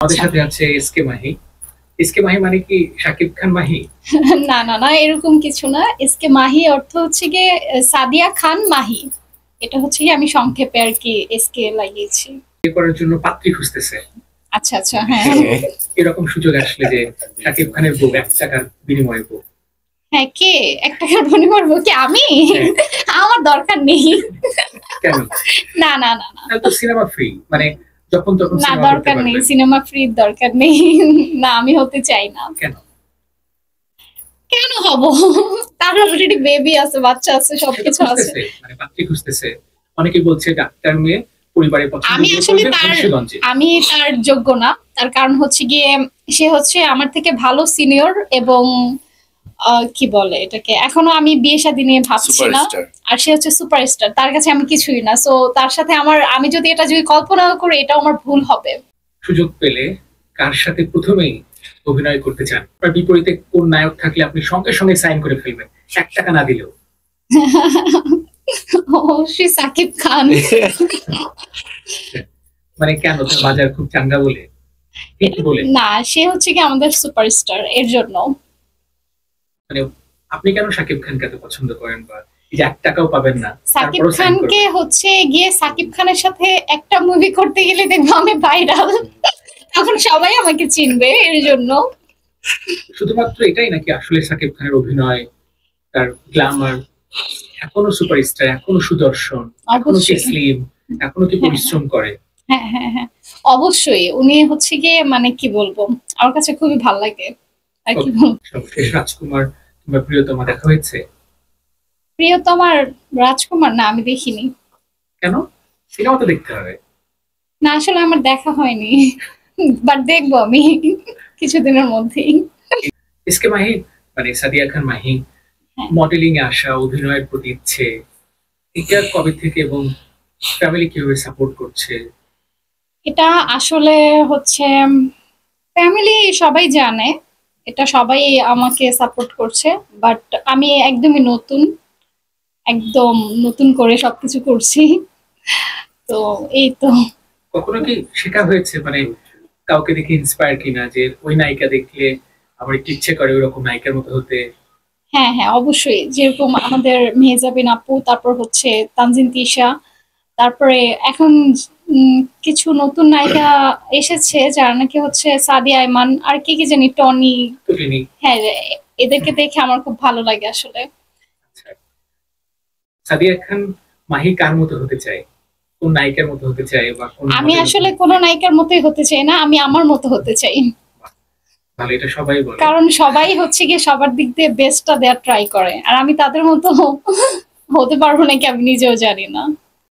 আমাদের সাথে আছে এসকে মাহি। এসকে মাহি মানে কি শাকিব খান মাহি? না না না, এরকম কিছু না। এসকে মাহি অর্থ হচ্ছে গিয়ে সাদিয়া খান মাহি। এটা হচ্ছে গিয়ে আমি সংক্ষেপে আর কি এসকে লাগিয়েছি। বিয়ে করার জন্য পাত্রী খুঁজতেছে। আচ্ছা আচ্ছা, হ্যাঁ এরকম সুযোগ আসলে যে শাকিব খানের বউ ১ টাকার বিনিময়ে বউ। হ্যাঁ, কে ১ টাকার ধনী মারবো কি আমি? হ্যাঁ। আমার দরকার নেই। কেন? না না না না তাহলে তো সিনেমা ফ্রি, মানে যখন তখন না, সিনেমা করতে দরকার নেই, পারবেন। সিনেমা ফ্রির দরকার নেই। না, আমি হতে চাই না। কেন? কেন হব? তার অলরেডি বেবি আছে, বাচ্চা আছে, সেটা সবকিছু আছে। খুঁজতেছে, মানে পাত্রী খুঁজতেছে। অনেকে বলছে ডাক্তার মেয়ে, পরিবারের পছন্দ আমি বিয়ে আসলে করবে মুন্সিগঞ্জে। আমি তার যোগ্য না। তার কারণ হচ্ছে গিয়ে সে হচ্ছে আমার থেকে ভালো সিনিয়র এবং কি বলে এটাকে, এখনো আমি বিয়ে শাদী নিয়ে ভাবছি না। সুপারস্টার। আর সে হচ্ছে সুপারস্টার, তার কাছে আমি কিছুই না। সো তার সাথে আমি যদি এটা কল্পনা করি, এটাও আমার ভুল হবে। সুযোগ পেলে কার সাথে প্রথমেই অভিনয় করতে চান? আর বিপরীতে কোন নায়ক থাকলে আপনি সঙ্গে সঙ্গে সাইন করে ফেলবেন ১ টাকা না দিলেও? অবশ্যই সাকিব খান। মানে কেন, তার বাজার খুব চাঙ্গা বলে? কি বলে? না, সে হচ্ছে কি আমাদের সুপারস্টার, এর জন্য। মানে আপনি কেন শাকিব খানকে এত পছন্দ করেন, বা এই যে ১ টাকাও পাবেন না সাকিব তারপরও সাইন খানকে করবেন? হচ্ছে গিয়ে সাকিব খানের সাথে একটা মুভি করতে গেলে দেখবো আমি ভাইরাল, তখন সবাই আমাকে চিনবে, এর জন্য। শুধুমাত্র এটাই নাকি আসলে শাকিব খানের অভিনয়, তার গ্ল্যামার? এখনো সুপারস্টার, এখনো সুদর্শন, এখনো কি অবশ্যই। স্লিম, এখনো কি পরিশ্রম করে? হ্যাঁ হ্যাঁ হ্যাঁ, অবশ্যই। উনি হচ্ছে গিয়ে মানে কি বলবো, আমার কাছে খুবই ভালো লাগে। আর কি বলবো, সবশেষ রাজকুমার কিংবা প্রিয়তমা দেখা হয়েছে? প্রিয়তমার রাজকুমার না, আমি দেখিনি। কেন? সিনেমা তো দেখতে হবে। না, আসলে আমার দেখা হয়নি, বাট দেখবো আমি কিছুদিনের মধ্যেই। এসকে মাহি মানে সাদিয়া খান মাহি হ্যাঁ। মডেলিং এ আসা, অভিনয়ের প্রতি ইচ্ছে, এটা কবে থেকে, এবং ফ্যামিলি কিভাবে সাপোর্ট করছে? এটা আসলে হচ্ছে ফ্যামিলি সবাই জানে, এটা সবাই আমাকে সাপোর্ট করছে। বাট আমি একদমই নতুন, একদম নতুন করে সবকিছু করছি। তো এই তো। কখনো কি শেখা হয়েছে, মানে কাউকে দেখে ইন্সপায়ার কিনা, যে ওই নায়িকা দেখলে আমার একটু ইচ্ছে করে ওরকম নায়িকার মতো হতে? হ্যাঁ হ্যাঁ, অবশ্যই। যেরকম আমাদের মেহজাবিন আপু, তারপর হচ্ছে তানজিন তিশা, তারপরে এখন কিছু নতুন নায়িকা এসেছে যারা নাকি হচ্ছে সাদিয়া আইমান, আর কি কি জানি, টনি। তুলিনি? হ্যাঁ, এদেরকে দেখে আমার খুব ভালো লাগে আসলে। আচ্ছা, সাদিয়া খান মাহি কার মতো হতে চায়? কোন নায়িকার মতো হতে চায়, বা কোন আমি মডেল? আসলে কোনো নায়িকার মতোই হতে চাই না, আমি আমার মতো হতে চাই। ভালো, এটা সবাই বলে। কারণ সবাই হচ্ছে গিয়ে সবার দিক দিয়ে বেস্টটা দেওয়ার ট্রাই করে, আর আমি তাদের মতো হতে পারবো নাকি আমি নিজেও জানি না।